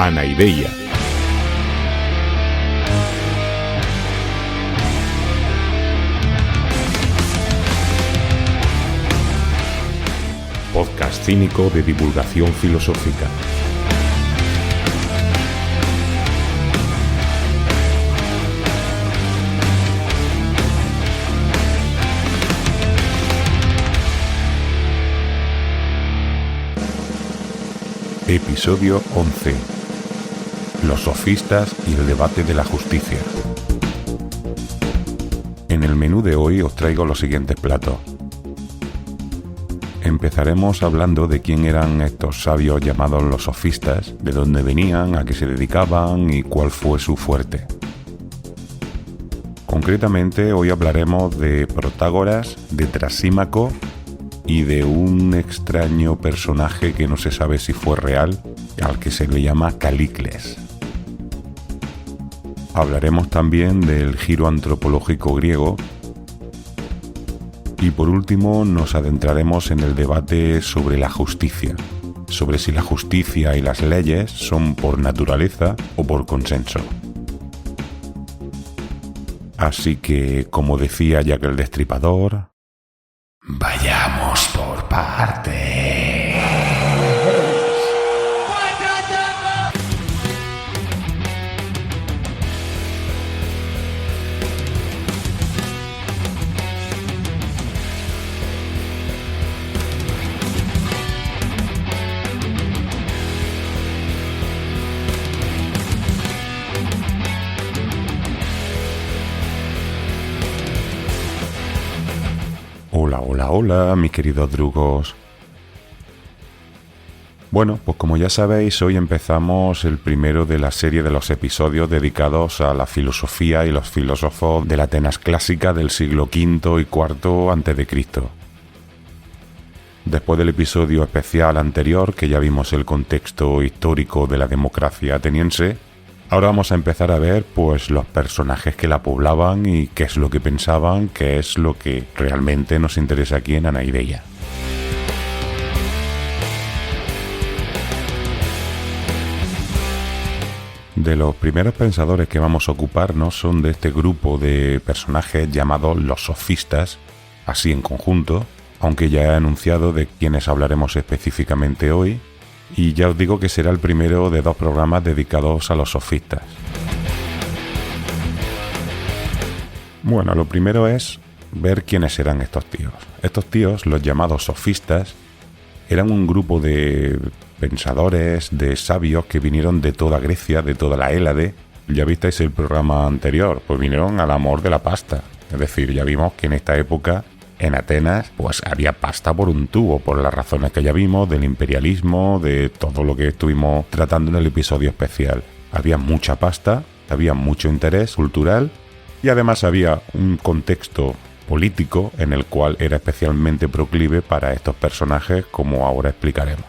Anaideia. Podcast cínico de divulgación filosófica. Episodio 11. Los sofistas y el debate de la justicia. En el menú de hoy os traigo los siguientes platos. Empezaremos hablando de quién eran estos sabios llamados los sofistas, de dónde venían, a qué se dedicaban y cuál fue su fuerte. Concretamente, hoy hablaremos de Protágoras, de Trasímaco y de un extraño personaje que no se sabe si fue real, al que se le llama Calícles. Hablaremos también del giro antropológico griego. Y por último nos adentraremos en el debate sobre la justicia, sobre si la justicia y las leyes son por naturaleza o por consenso. Así que, como decía Jack el Destripador, vayamos por partes. Hola, mis queridos drugos. Bueno, pues como ya sabéis, hoy empezamos el primero de la serie de los episodios dedicados a la filosofía y los filósofos de la Atenas clásica del siglo V y IV a.C. Después del episodio especial anterior, que ya vimos el contexto histórico de la democracia ateniense, ahora vamos a empezar a ver pues los personajes que la poblaban y qué es lo que pensaban, qué es lo que realmente nos interesa aquí en Anaideia. De los primeros pensadores que vamos a ocuparnos son de este grupo de personajes llamados los sofistas, así en conjunto, aunque ya he anunciado de quiénes hablaremos específicamente hoy. Y ya os digo que será el primero de 2 programas dedicados a los sofistas. Bueno, lo primero es ver quiénes eran estos tíos. Estos tíos, los llamados sofistas, eran un grupo de pensadores, de sabios que vinieron de toda Grecia, de toda la Hélade. Ya visteis el programa anterior, pues vinieron al amor de la pasta. Es decir, ya vimos que en esta época en Atenas, pues había pasta por un tubo, por las razones que ya vimos, del imperialismo, de todo lo que estuvimos tratando en el episodio especial. Había mucha pasta, había mucho interés cultural y además había un contexto político en el cual era especialmente proclive para estos personajes, como ahora explicaremos.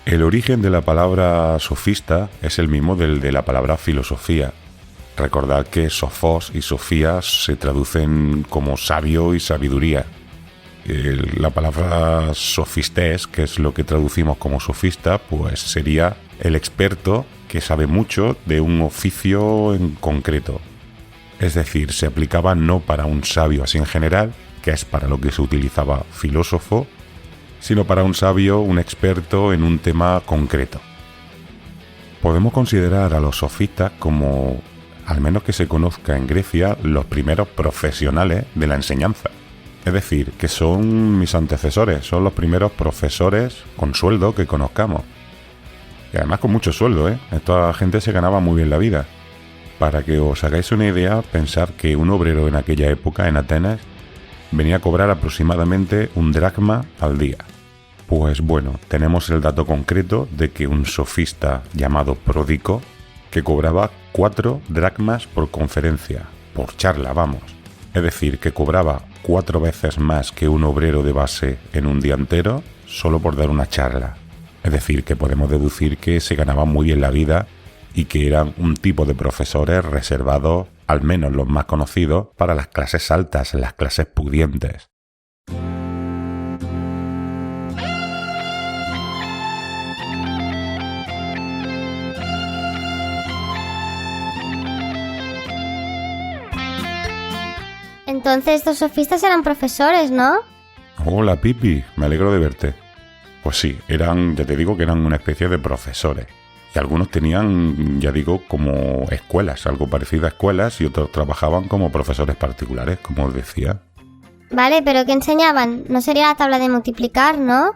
El origen de la palabra sofista es el mismo del de la palabra filosofía. Recordad que sofos y sofía se traducen como sabio y sabiduría. La palabra sofistés, que es lo que traducimos como sofista, pues sería el experto que sabe mucho de un oficio en concreto. Es decir, se aplicaba no para un sabio así en general, que es para lo que se utilizaba filósofo, sino para un sabio, un experto en un tema concreto. Podemos considerar a los sofistas como, al menos que se conozca en Grecia, los primeros profesionales de la enseñanza. Es decir, que son mis antecesores, son los primeros profesores con sueldo que conozcamos. Y además con mucho sueldo, ¿eh? Esta gente se ganaba muy bien la vida. Para que os hagáis una idea, pensar que un obrero en aquella época, en Atenas, venía a cobrar aproximadamente 1 dracma al día. Pues bueno, tenemos el dato concreto de que un sofista llamado Pródico, que cobraba 4 dracmas por conferencia, por charla, vamos. Es decir, que cobraba 4 veces más que un obrero de base en un día entero, solo por dar una charla. Es decir, que podemos deducir que se ganaba muy bien la vida y que eran un tipo de profesores reservados, al menos los más conocidos, para las clases altas, las clases pudientes. Entonces estos sofistas eran profesores, ¿no? Hola, Pipi, me alegro de verte. Pues sí, ya te digo que eran una especie de profesores. Y algunos tenían, ya digo, como escuelas, algo parecido a escuelas, y otros trabajaban como profesores particulares, como os decía. Vale, pero ¿qué enseñaban? No sería la tabla de multiplicar, ¿no?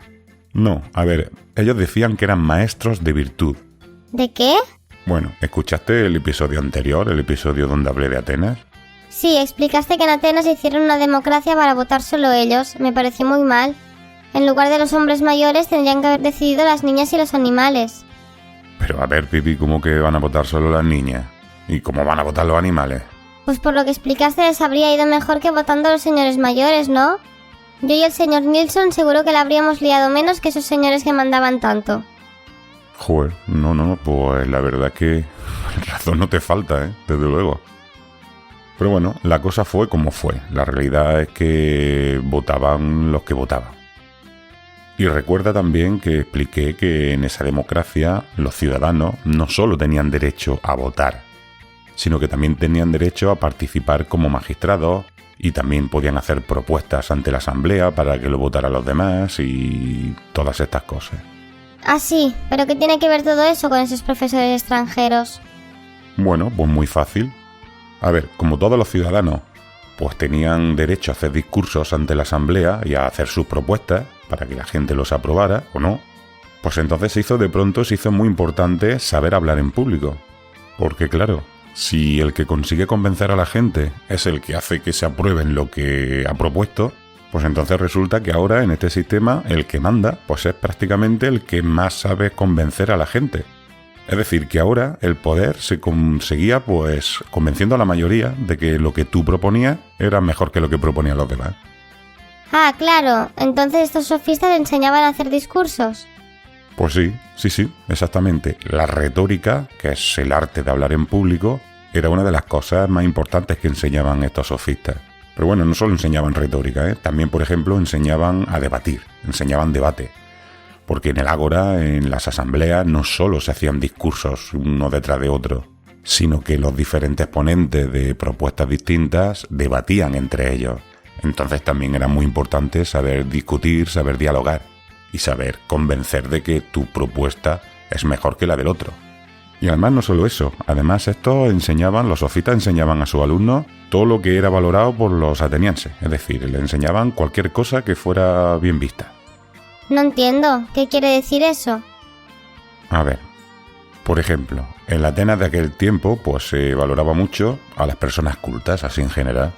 No, a ver, ellos decían que eran maestros de virtud. ¿De qué? Bueno, ¿escuchaste el episodio anterior, el episodio donde hablé de Atenas? Sí, explicaste que en Atenas hicieron una democracia para votar solo ellos. Me pareció muy mal. En lugar de los hombres mayores tendrían que haber decidido las niñas y los animales. Pero a ver, Pipi, ¿cómo que van a votar solo las niñas? ¿Y cómo van a votar los animales? Pues por lo que explicaste les habría ido mejor que votando a los señores mayores, ¿no? Yo y el señor Nilsson seguro que le habríamos liado menos que esos señores que mandaban tanto. Joder, no, pues la verdad que razón no te falta, desde luego. Pero bueno, la cosa fue como fue. La realidad es que votaban los que votaban. Y recuerda también que expliqué que en esa democracia los ciudadanos no solo tenían derecho a votar, sino que también tenían derecho a participar como magistrados y también podían hacer propuestas ante la asamblea para que lo votaran los demás y todas estas cosas. Ah, sí, pero ¿qué tiene que ver todo eso con esos profesores extranjeros? Bueno, pues muy fácil. A ver, como todos los ciudadanos, pues tenían derecho a hacer discursos ante la asamblea y a hacer sus propuestas para que la gente los aprobara o no, pues entonces se hizo muy importante saber hablar en público. Porque claro, si el que consigue convencer a la gente es el que hace que se aprueben lo que ha propuesto, pues entonces resulta que ahora en este sistema el que manda pues es prácticamente el que más sabe convencer a la gente. Es decir, que ahora el poder se conseguía pues convenciendo a la mayoría de que lo que tú proponías era mejor que lo que proponían los demás. Ah, claro. Entonces estos sofistas enseñaban a hacer discursos. Pues sí, exactamente. La retórica, que es el arte de hablar en público, era una de las cosas más importantes que enseñaban estos sofistas. Pero bueno, no solo enseñaban retórica, también, por ejemplo, enseñaban a debatir, enseñaban debate. Porque en el ágora, en las asambleas, no solo se hacían discursos uno detrás de otro, sino que los diferentes ponentes de propuestas distintas debatían entre ellos. Entonces también era muy importante saber discutir, saber dialogar y saber convencer de que tu propuesta es mejor que la del otro. Y además no solo eso, además los sofistas enseñaban a sus alumnos todo lo que era valorado por los atenienses, es decir, le enseñaban cualquier cosa que fuera bien vista. No entiendo, ¿qué quiere decir eso? A ver, por ejemplo, en la Atenas de aquel tiempo pues se valoraba mucho a las personas cultas, así en general.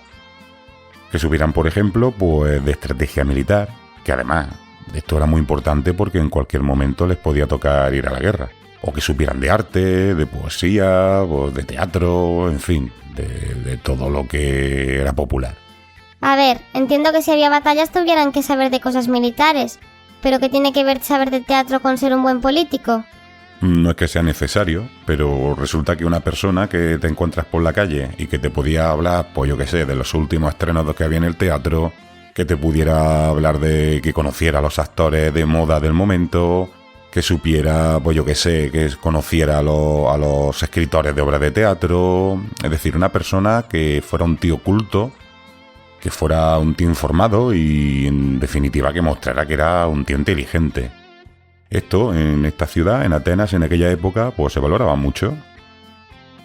Que supieran, por ejemplo, pues de estrategia militar, que además esto era muy importante porque en cualquier momento les podía tocar ir a la guerra. O que supieran de arte, de poesía, o de teatro, en fin, de todo lo que era popular. A ver, entiendo que si había batallas tuvieran que saber de cosas militares, pero ¿qué tiene que ver saber de teatro con ser un buen político? No es que sea necesario, pero resulta que una persona que te encuentras por la calle y que te podía hablar, pues yo qué sé, de los últimos estrenos que había en el teatro, que te pudiera hablar de que conociera a los actores de moda del momento, que supiera, pues yo qué sé, que conociera a los escritores de obras de teatro, es decir, una persona que fuera un tío culto, que fuera un tío informado y en definitiva que mostrara que era un tío inteligente. Esto en esta ciudad, en Atenas, en aquella época, pues se valoraba mucho.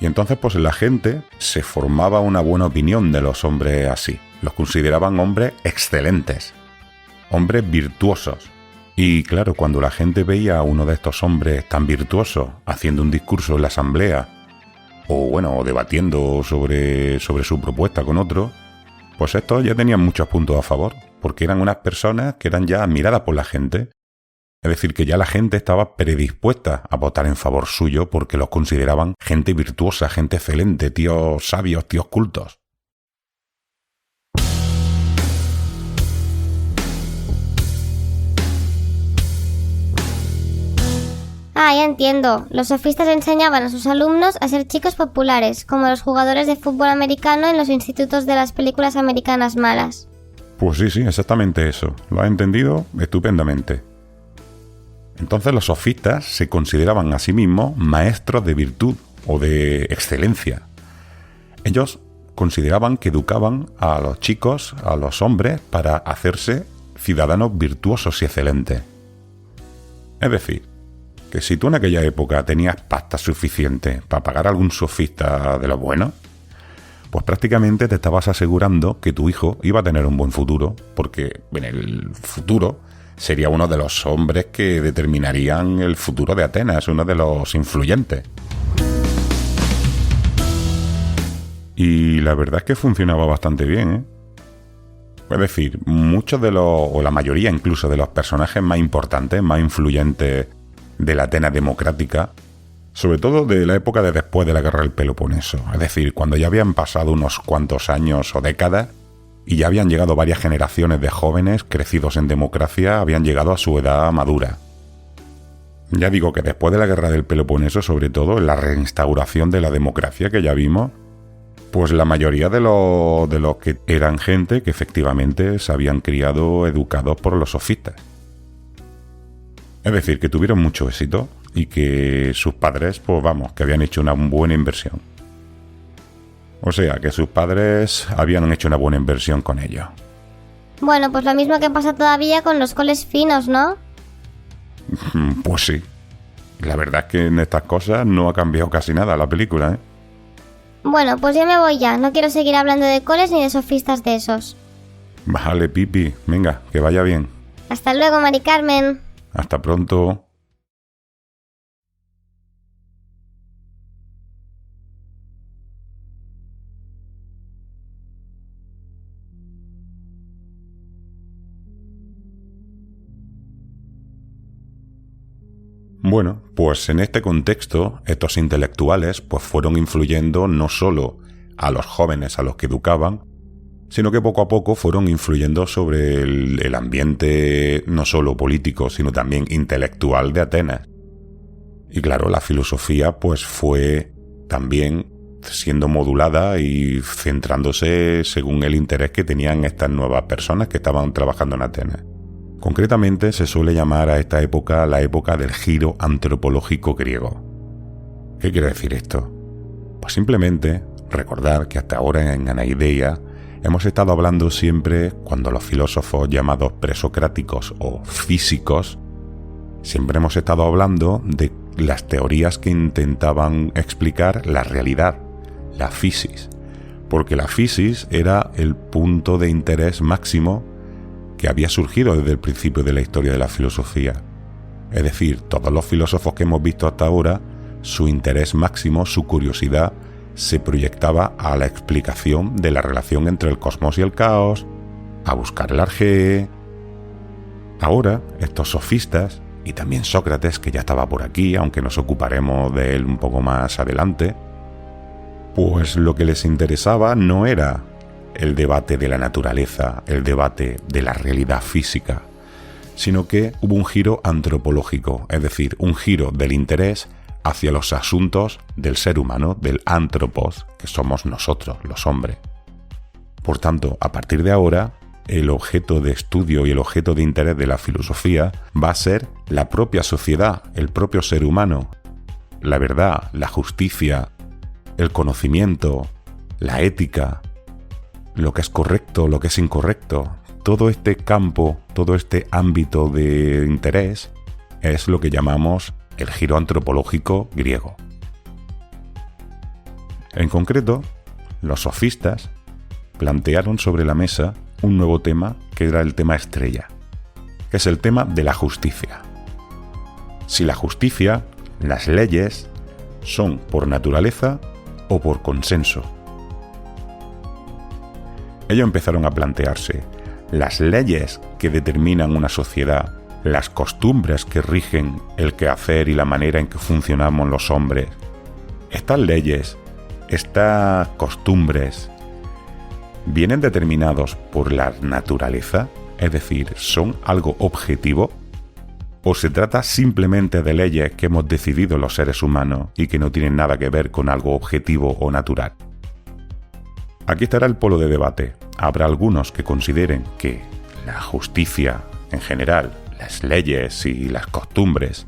Y entonces pues la gente se formaba una buena opinión de los hombres así. Los consideraban hombres excelentes, hombres virtuosos. Y claro, cuando la gente veía a uno de estos hombres tan virtuosos haciendo un discurso en la asamblea, o bueno, debatiendo sobre su propuesta con otro, pues estos ya tenían muchos puntos a favor, porque eran unas personas que eran ya admiradas por la gente. Es decir, que ya la gente estaba predispuesta a votar en favor suyo porque los consideraban gente virtuosa, gente excelente, tíos sabios, tíos cultos. Ah, ya entiendo. Los sofistas enseñaban a sus alumnos a ser chicos populares, como los jugadores de fútbol americano en los institutos de las películas americanas malas. Pues sí, exactamente eso. Lo has entendido estupendamente. Entonces los sofistas se consideraban a sí mismos maestros de virtud o de excelencia. Ellos consideraban que educaban a los chicos, a los hombres, para hacerse ciudadanos virtuosos y excelentes. Es decir, que si tú en aquella época tenías pasta suficiente para pagar a algún sofista de los buenos, pues prácticamente te estabas asegurando que tu hijo iba a tener un buen futuro, porque en el futuro sería uno de los hombres que determinarían el futuro de Atenas, uno de los influyentes. Y la verdad es que funcionaba bastante bien, ¿eh? Es decir, muchos de los, o la mayoría incluso de los personajes más importantes, más influyentes de la Atenas democrática, sobre todo de la época de después de la Guerra del Peloponeso, es decir, cuando ya habían pasado unos cuantos años o décadas y ya habían llegado varias generaciones de jóvenes crecidos en democracia, habían llegado a su edad madura. Ya digo que después de la Guerra del Peloponeso, sobre todo en la reinstauración de la democracia que ya vimos, pues la mayoría de los que eran gente que efectivamente se habían criado educados por los sofistas. Es decir, que tuvieron mucho éxito y que sus padres, pues vamos, que habían hecho una buena inversión. O sea, que sus padres habían hecho una buena inversión con ello. Bueno, pues lo mismo que pasa todavía con los coles finos, ¿no? Pues sí. La verdad es que en estas cosas no ha cambiado casi nada la película, ¿eh? Bueno, pues ya me voy ya. No quiero seguir hablando de coles ni de sofistas de esos. Vale, Pipi. Venga, que vaya bien. Hasta luego, Mari Carmen. Hasta pronto. Bueno, pues en este contexto, estos intelectuales pues fueron influyendo no solo a los jóvenes a los que educaban, sino que poco a poco fueron influyendo sobre el ambiente no solo político, sino también intelectual de Atenas. Y claro, la filosofía pues fue también siendo modulada y centrándose según el interés que tenían estas nuevas personas que estaban trabajando en Atenas. Concretamente se suele llamar a esta época la época del giro antropológico griego. ¿Qué quiere decir esto? Pues simplemente recordar que hasta ahora en Anaideia hemos estado hablando siempre, cuando los filósofos llamados presocráticos o físicos, siempre hemos estado hablando de las teorías que intentaban explicar la realidad, la physis, porque la physis era el punto de interés máximo que había surgido desde el principio de la historia de la filosofía. Es decir, todos los filósofos que hemos visto hasta ahora, su interés máximo, su curiosidad, se proyectaba a la explicación de la relación entre el cosmos y el caos, a buscar el arjé. Ahora, estos sofistas, y también Sócrates, que ya estaba por aquí, aunque nos ocuparemos de él un poco más adelante, pues lo que les interesaba no era el debate de la naturaleza, el debate de la realidad física, sino que hubo un giro antropológico, es decir, un giro del interés hacia los asuntos del ser humano, del antropos, que somos nosotros, los hombres. Por tanto, a partir de ahora, el objeto de estudio y el objeto de interés de la filosofía va a ser la propia sociedad, el propio ser humano, la verdad, la justicia, el conocimiento, la ética, lo que es correcto, lo que es incorrecto. Todo este campo, todo este ámbito de interés es lo que llamamos el giro antropológico griego. En concreto, los sofistas plantearon sobre la mesa un nuevo tema que era el tema estrella, que es el tema de la justicia. Si la justicia, las leyes, son por naturaleza o por consenso. Ellos empezaron a plantearse las leyes que determinan una sociedad, las costumbres que rigen el quehacer y la manera en que funcionamos los hombres. Estas leyes, estas costumbres, ¿vienen determinados por la naturaleza? Es decir, ¿son algo objetivo? ¿O se trata simplemente de leyes que hemos decidido los seres humanos y que no tienen nada que ver con algo objetivo o natural? Aquí estará el polo de debate. Habrá algunos que consideren que la justicia en general, las leyes y las costumbres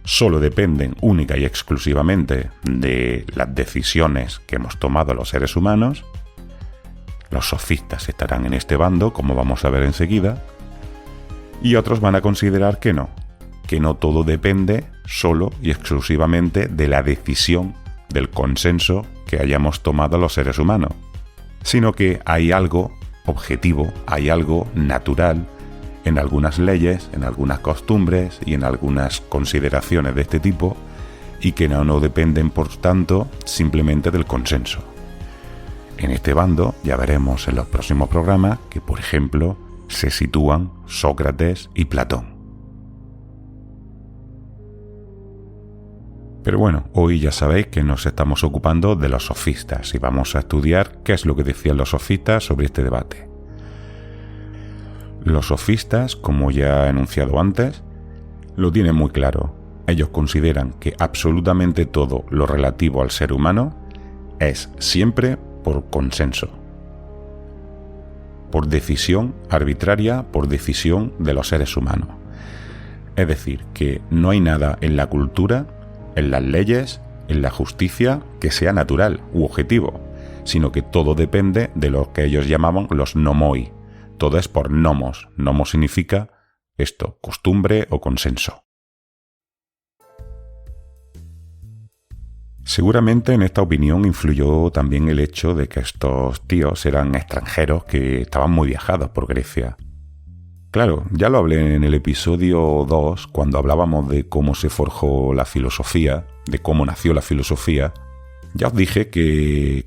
solo dependen única y exclusivamente de las decisiones que hemos tomado los seres humanos, Los sofistas estarán en este bando, como vamos a ver enseguida, y otros van a considerar que no todo depende solo y exclusivamente de la decisión, del consenso que hayamos tomado los seres humanos, sino que hay algo objetivo, hay algo natural en algunas leyes, en algunas costumbres y en algunas consideraciones de este tipo, y que no dependen, por tanto, simplemente del consenso. En este bando ya veremos en los próximos programas que, por ejemplo, se sitúan Sócrates y Platón. Pero bueno, hoy ya sabéis que nos estamos ocupando de los sofistas y vamos a estudiar qué es lo que decían los sofistas sobre este debate. Los sofistas, como ya he enunciado antes, lo tienen muy claro. Ellos consideran que absolutamente todo lo relativo al ser humano es siempre por consenso, por decisión arbitraria, por decisión de los seres humanos. Es decir, que no hay nada en la cultura, en las leyes, en la justicia, que sea natural u objetivo, sino que todo depende de lo que ellos llamaban los nomoi. Todo es por nomos. Nomos significa esto, costumbre o consenso. Seguramente en esta opinión influyó también el hecho de que estos tíos eran extranjeros que estaban muy viajados por Grecia. Claro, ya lo hablé en el episodio 2, cuando hablábamos de cómo se forjó la filosofía, de cómo nació la filosofía. Ya os dije que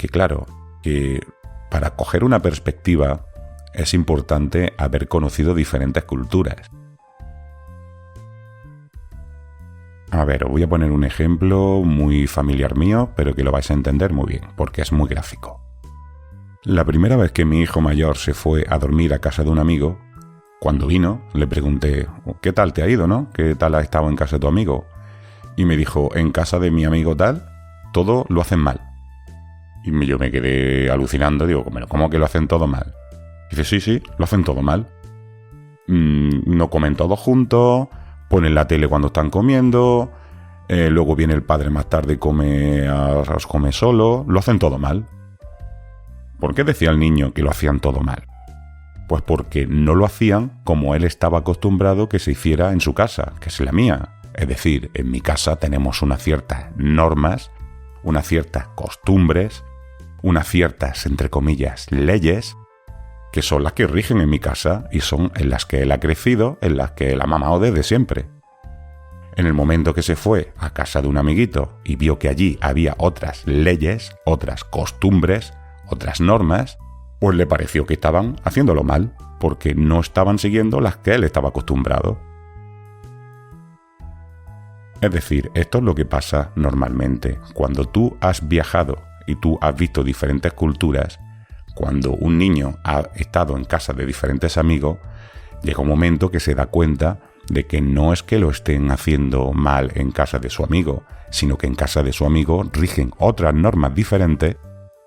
para coger una perspectiva es importante haber conocido diferentes culturas. A ver, os voy a poner un ejemplo muy familiar mío, pero que lo vais a entender muy bien, porque es muy gráfico. La primera vez que mi hijo mayor se fue a dormir a casa de un amigo, cuando vino, le pregunté, ¿qué tal te ha ido, no? ¿Qué tal has estado en casa de tu amigo? Y me dijo, en casa de mi amigo tal, todo lo hacen mal. Y yo me quedé alucinando, digo, ¿cómo que lo hacen todo mal? Dice, sí, lo hacen todo mal. No comen todos juntos, ponen la tele cuando están comiendo, luego viene el padre más tarde y come solo, lo hacen todo mal. ¿Por qué decía el niño que lo hacían todo mal? Pues porque no lo hacían como él estaba acostumbrado que se hiciera en su casa, que es la mía. Es decir, en mi casa tenemos unas ciertas normas, unas ciertas costumbres, unas ciertas, entre comillas, leyes, que son las que rigen en mi casa y son en las que él ha crecido, en las que él ha mamado desde siempre. En el momento que se fue a casa de un amiguito y vio que allí había otras leyes, otras costumbres, otras normas, pues le pareció que estaban haciéndolo mal, porque no estaban siguiendo las que él estaba acostumbrado. Es decir, esto es lo que pasa normalmente. Cuando tú has viajado y tú has visto diferentes culturas, cuando un niño ha estado en casa de diferentes amigos, llega un momento que se da cuenta de que no es que lo estén haciendo mal en casa de su amigo, sino que en casa de su amigo rigen otras normas diferentes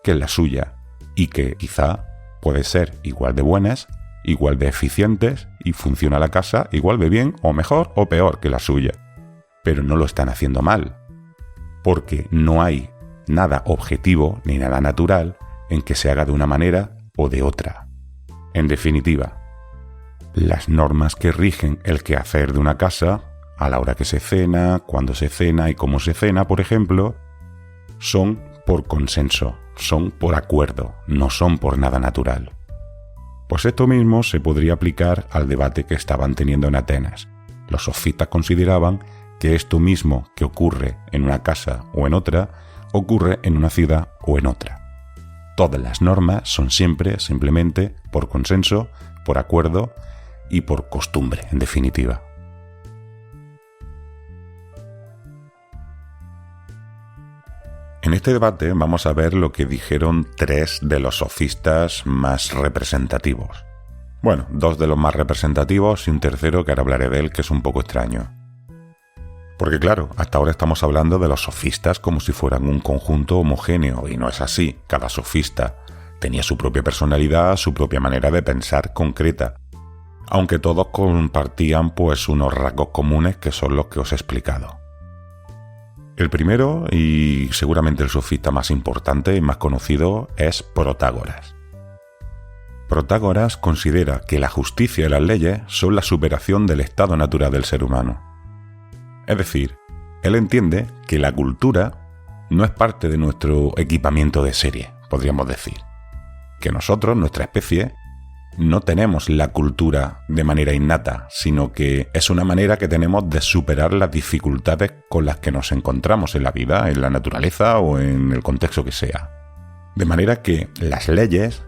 que la suya, y que quizá puede ser igual de buenas, igual de eficientes, y funciona la casa igual de bien o mejor o peor que la suya. Pero no lo están haciendo mal, porque no hay nada objetivo ni nada natural en que se haga de una manera o de otra. En definitiva, las normas que rigen el quehacer de una casa, a la hora que se cena, cuándo se cena y cómo se cena, por ejemplo, son por consenso, son por acuerdo, no son por nada natural. Pues esto mismo se podría aplicar al debate que estaban teniendo en Atenas. Los sofistas consideraban que esto mismo que ocurre en una casa o en otra, ocurre en una ciudad o en otra. Todas las normas son siempre, simplemente, por consenso, por acuerdo y por costumbre, en definitiva. En este debate vamos a ver lo que dijeron tres de los sofistas más representativos. Bueno, dos de los más representativos y un tercero que ahora hablaré de él, que es un poco extraño. Porque claro, hasta ahora estamos hablando de los sofistas como si fueran un conjunto homogéneo, y no es así. Cada sofista tenía su propia personalidad, su propia manera de pensar concreta, aunque todos compartían pues unos rasgos comunes que son los que os he explicado. El primero, y seguramente el sofista más importante y más conocido, es Protágoras. Protágoras considera que la justicia y las leyes son la superación del estado natural del ser humano. Es decir, él entiende que la cultura no es parte de nuestro equipamiento de serie, podríamos decir. Que nosotros, nuestra especie, no tenemos la cultura de manera innata, sino que es una manera que tenemos de superar las dificultades con las que nos encontramos en la vida, en la naturaleza o en el contexto que sea. De manera que las leyes,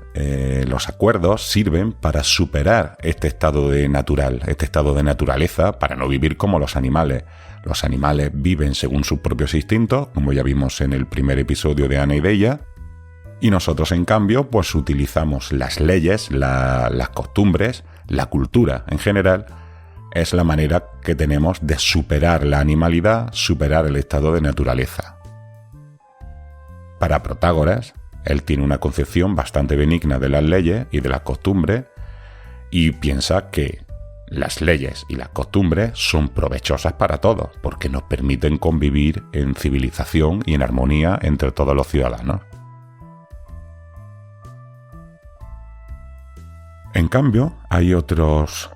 los acuerdos sirven para superar este estado de naturaleza, para no vivir como los animales. Los animales viven según sus propios instintos, como ya vimos en el primer episodio de Ana y Bella, y nosotros, en cambio, pues utilizamos las leyes, las costumbres, la cultura en general, es la manera que tenemos de superar la animalidad, superar el estado de naturaleza. Para Protágoras, él tiene una concepción bastante benigna de las leyes y de las costumbres y piensa que las leyes y las costumbres son provechosas para todos porque nos permiten convivir en civilización y en armonía entre todos los ciudadanos. En cambio, hay otros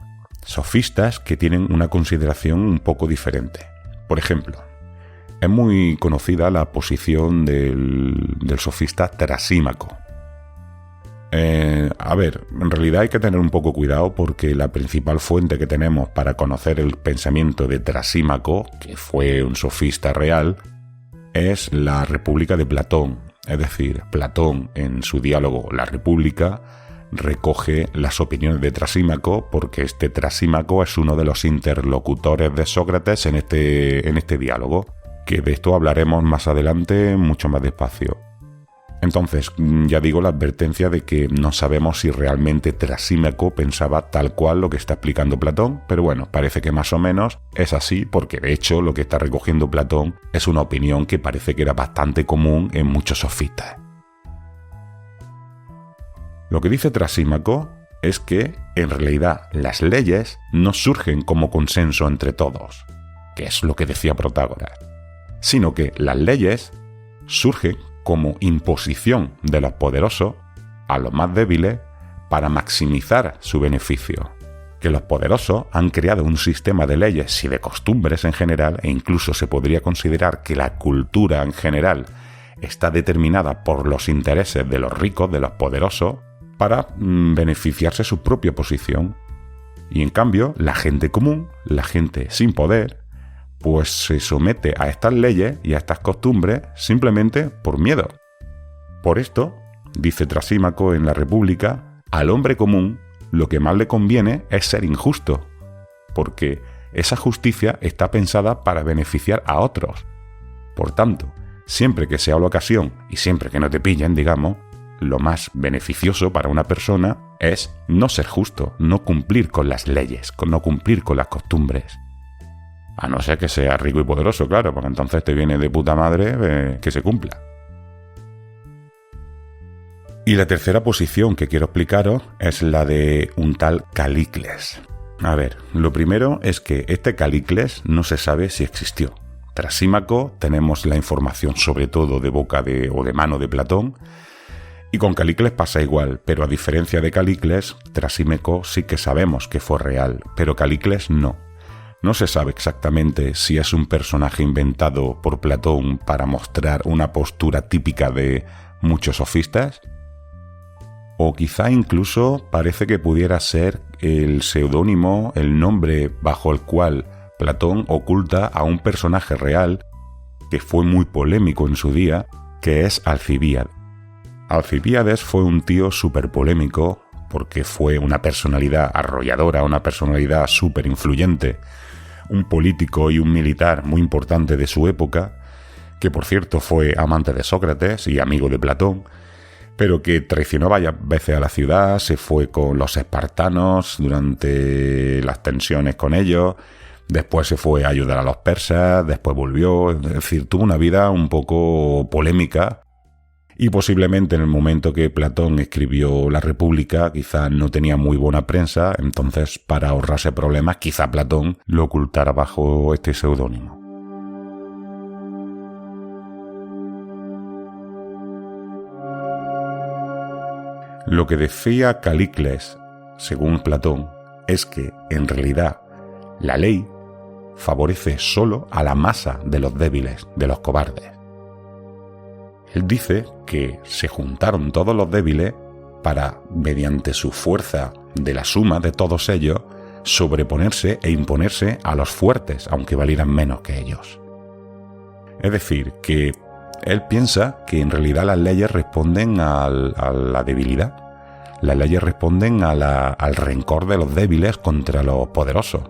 sofistas que tienen una consideración un poco diferente. Por ejemplo, es muy conocida la posición del sofista Trasímaco. En realidad hay que tener un poco cuidado porque la principal fuente que tenemos para conocer el pensamiento de Trasímaco, que fue un sofista real, es la República de Platón. Es decir, Platón en su diálogo La República recoge las opiniones de Trasímaco porque este Trasímaco es uno de los interlocutores de Sócrates en este diálogo, que de esto hablaremos más adelante mucho más despacio. Entonces, ya digo la advertencia de que no sabemos si realmente Trasímaco pensaba tal cual lo que está explicando Platón, pero bueno, parece que más o menos es así porque de hecho lo que está recogiendo Platón es una opinión que parece que era bastante común en muchos sofistas. Lo que dice Trasímaco es que, en realidad, las leyes no surgen como consenso entre todos, que es lo que decía Protágoras, sino que las leyes surgen como imposición de los poderosos a los más débiles para maximizar su beneficio. Que los poderosos han creado un sistema de leyes y de costumbres en general, e incluso se podría considerar que la cultura en general está determinada por los intereses de los ricos, de los poderosos, para beneficiarse su propia posición. Y en cambio, la gente común, la gente sin poder, pues se somete a estas leyes y a estas costumbres simplemente por miedo. Por esto, dice Trasímaco en La República, al hombre común lo que más le conviene es ser injusto, porque esa justicia está pensada para beneficiar a otros. Por tanto, siempre que sea la ocasión y siempre que no te pillen, digamos, lo más beneficioso para una persona es no ser justo, no cumplir con las leyes, no cumplir con las costumbres. A no ser que sea rico y poderoso, claro, porque entonces te viene de puta madre que se cumpla. Y la tercera posición que quiero explicaros es la de un tal Calícles. A ver, lo primero es que este Calícles no se sabe si existió. Trasímaco tenemos la información sobre todo de boca o de mano de Platón, y con Calícles pasa igual, pero a diferencia de Calícles, Trasímaco sí que sabemos que fue real, pero Calícles no. No se sabe exactamente si es un personaje inventado por Platón para mostrar una postura típica de muchos sofistas, o quizá incluso parece que pudiera ser el seudónimo, el nombre bajo el cual Platón oculta a un personaje real que fue muy polémico en su día, que es Alcibíades. Alcibíades fue un tío súper polémico porque fue una personalidad arrolladora, una personalidad súper influyente, un político y un militar muy importante de su época, que por cierto fue amante de Sócrates y amigo de Platón, pero que traicionó varias veces a la ciudad, se fue con los espartanos durante las tensiones con ellos, después se fue a ayudar a los persas, después volvió, es decir, tuvo una vida un poco polémica. Y posiblemente en el momento que Platón escribió La República quizá no tenía muy buena prensa, entonces para ahorrarse problemas quizá Platón lo ocultara bajo este seudónimo. Lo que decía Calicles, según Platón, es que, en realidad, la ley favorece solo a la masa de los débiles, de los cobardes. Él dice que se juntaron todos los débiles para, mediante su fuerza de la suma de todos ellos, sobreponerse e imponerse a los fuertes, aunque valieran menos que ellos. Es decir, que él piensa que en realidad las leyes responden a la debilidad. Las leyes responden al rencor de los débiles contra los poderosos.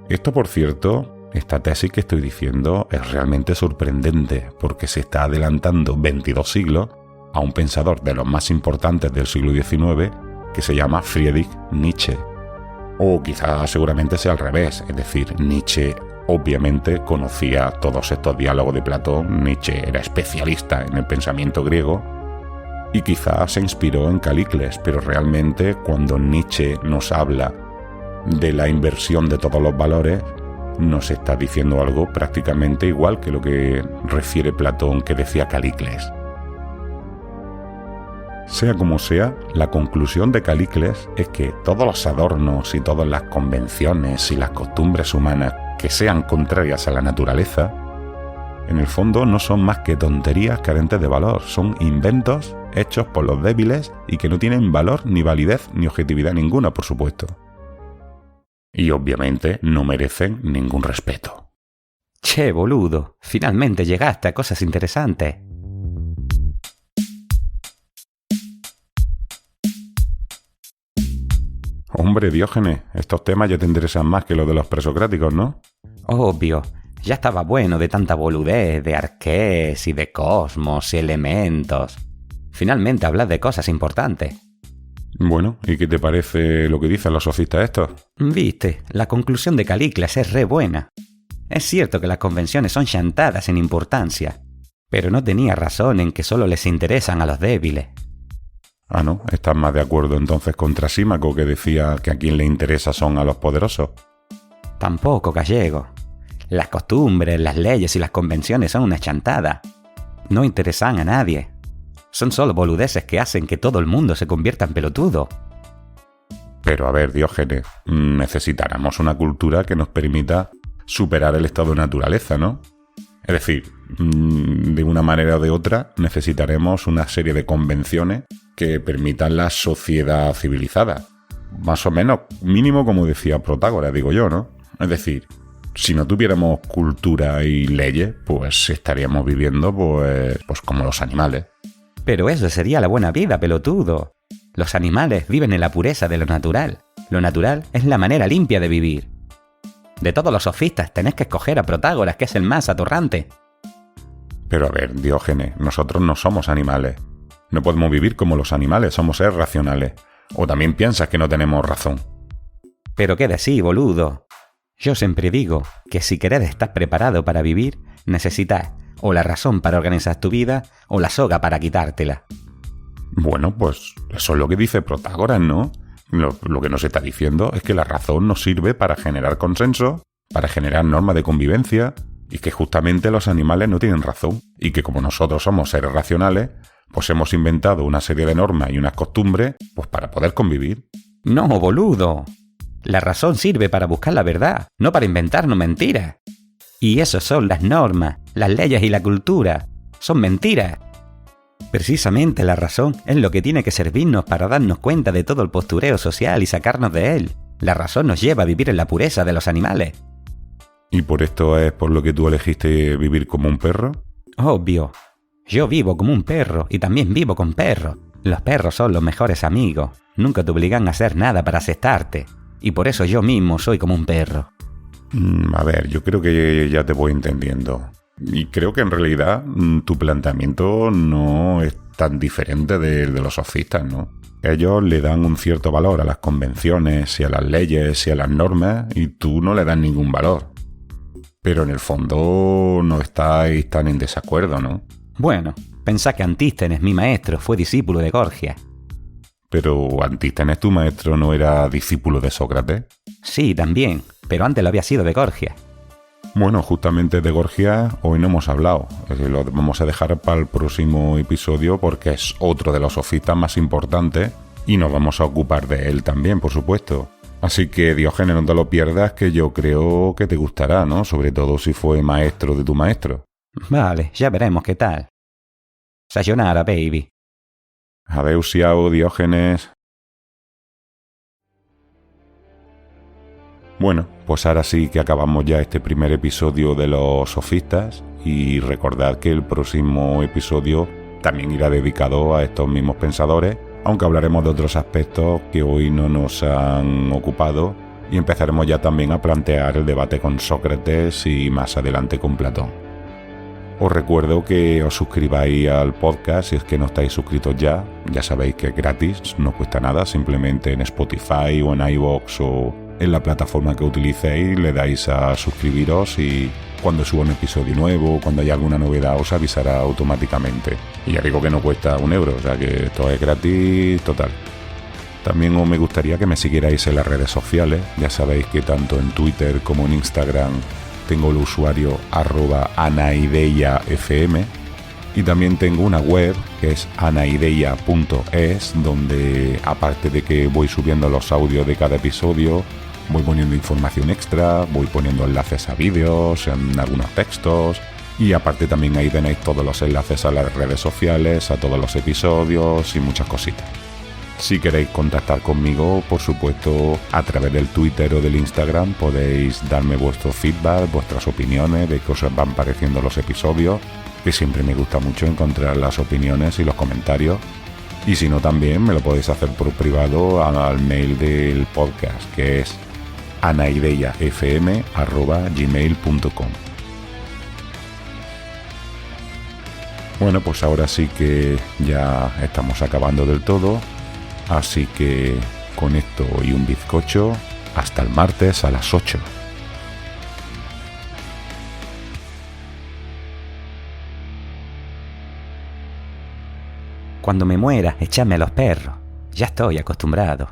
Esto, por cierto, esta tesis que estoy diciendo es realmente sorprendente porque se está adelantando 22 siglos a un pensador de los más importantes del siglo XIX que se llama Friedrich Nietzsche. O quizás seguramente sea al revés, es decir, Nietzsche obviamente conocía todos estos diálogos de Platón, Nietzsche era especialista en el pensamiento griego y quizás se inspiró en Calicles, pero realmente cuando Nietzsche nos habla de la inversión de todos los valores, nos está diciendo algo prácticamente igual que lo que refiere Platón que decía Calicles. Sea como sea, la conclusión de Calicles es que todos los adornos y todas las convenciones y las costumbres humanas que sean contrarias a la naturaleza, en el fondo no son más que tonterías carentes de valor, son inventos hechos por los débiles y que no tienen valor ni validez ni objetividad ninguna, por supuesto. Y obviamente no merecen ningún respeto. Che, boludo, finalmente llegaste a cosas interesantes. Hombre, Diógenes, estos temas ya te interesan más que los de los presocráticos, ¿no? Obvio, ya estaba bueno de tanta boludez, de arqués y de cosmos y elementos. Finalmente hablas de cosas importantes. Bueno, ¿y qué te parece lo que dicen los sofistas estos? Viste, la conclusión de Calicles es re buena. Es cierto que las convenciones son chantadas en importancia, pero no tenía razón en que solo les interesan a los débiles. Ah, ¿no? ¿Estás más de acuerdo entonces con Trasímaco, que decía que a quien le interesa son a los poderosos? Tampoco, gallego. Las costumbres, las leyes y las convenciones son una chantada. No interesan a nadie. Son solo boludeces que hacen que todo el mundo se convierta en pelotudo. Pero a ver, Diógenes, necesitáramos una cultura que nos permita superar el estado de naturaleza, ¿no? Es decir, de una manera o de otra necesitaremos una serie de convenciones que permitan la sociedad civilizada. Más o menos, mínimo como decía Protágoras, digo yo, ¿no? Es decir, si no tuviéramos cultura y leyes, pues estaríamos viviendo pues como los animales. Pero eso sería la buena vida, pelotudo. Los animales viven en la pureza de lo natural. Lo natural es la manera limpia de vivir. De todos los sofistas tenés que escoger a Protágoras, que es el más atorrante. Pero a ver, Diógenes, nosotros no somos animales. No podemos vivir como los animales, somos seres racionales. ¿O también piensas que no tenemos razón? Pero qué decís, boludo. Yo siempre digo que si querés estar preparado para vivir, necesitas o la razón para organizar tu vida o la soga para quitártela. Bueno, pues eso es lo que dice Protágoras, ¿no? Lo que nos está diciendo es que la razón nos sirve para generar consenso, para generar normas de convivencia, y que justamente los animales no tienen razón, y que como nosotros somos seres racionales, pues hemos inventado una serie de normas y unas costumbres pues para poder convivir. No, boludo. La razón sirve para buscar la verdad, no para inventarnos mentiras. Y eso son las normas, las leyes y la cultura. Son mentiras. Precisamente la razón es lo que tiene que servirnos para darnos cuenta de todo el postureo social y sacarnos de él. La razón nos lleva a vivir en la pureza de los animales. ¿Y por esto es por lo que tú elegiste vivir como un perro? Obvio. Yo vivo como un perro y también vivo con perros. Los perros son los mejores amigos. Nunca te obligan a hacer nada para aceptarte. Y por eso yo mismo soy como un perro. A ver, yo creo que ya te voy entendiendo. Y creo que en realidad tu planteamiento no es tan diferente de los sofistas, ¿no? Ellos le dan un cierto valor a las convenciones y a las leyes y a las normas y tú no le das ningún valor. Pero en el fondo no estáis tan en desacuerdo, ¿no? Bueno, pensá que Antístenes, mi maestro, fue discípulo de Gorgias. Pero Antístenes, tu maestro, ¿no era discípulo de Sócrates? Sí, también, pero antes lo había sido de Gorgias. Bueno, justamente de Gorgias hoy no hemos hablado. Lo vamos a dejar para el próximo episodio porque es otro de los sofistas más importantes y nos vamos a ocupar de él también, por supuesto. Así que, Diógenes, no te lo pierdas, que yo creo que te gustará, ¿no? Sobre todo si fue maestro de tu maestro. Vale, ya veremos qué tal. Sayonara, baby. Adeu-siau, Diógenes. Bueno, pues ahora sí que acabamos ya este primer episodio de los sofistas y recordad que el próximo episodio también irá dedicado a estos mismos pensadores, aunque hablaremos de otros aspectos que hoy no nos han ocupado y empezaremos ya también a plantear el debate con Sócrates y más adelante con Platón. Os recuerdo que os suscribáis al podcast si es que no estáis suscritos ya sabéis que es gratis, no cuesta nada, simplemente en Spotify o en iVoox o en la plataforma que utilicéis le dais a suscribiros y cuando suba un episodio nuevo, cuando haya alguna novedad os avisará automáticamente. Y ya digo que no cuesta €1, o sea que esto es gratis total. También me gustaría que me siguierais en las redes sociales, ya sabéis que tanto en Twitter como en Instagram tengo el usuario @anaideiafm y también tengo una web que es anaideia.es donde aparte de que voy subiendo los audios de cada episodio, voy poniendo información extra, voy poniendo enlaces a vídeos, en algunos textos y aparte también ahí tenéis todos los enlaces a las redes sociales, a todos los episodios y muchas cositas. Si queréis contactar conmigo, por supuesto, a través del Twitter o del Instagram podéis darme vuestro feedback, vuestras opiniones de qué os van pareciendo los episodios, que siempre me gusta mucho encontrar las opiniones y los comentarios. Y si no, también me lo podéis hacer por privado al mail del podcast, que es anaideiafm@gmail.com. Bueno, pues ahora sí que ya estamos acabando del todo. Así que con esto y un bizcocho, hasta el martes a las 8. Cuando me muera, echadme a los perros. Ya estoy acostumbrado.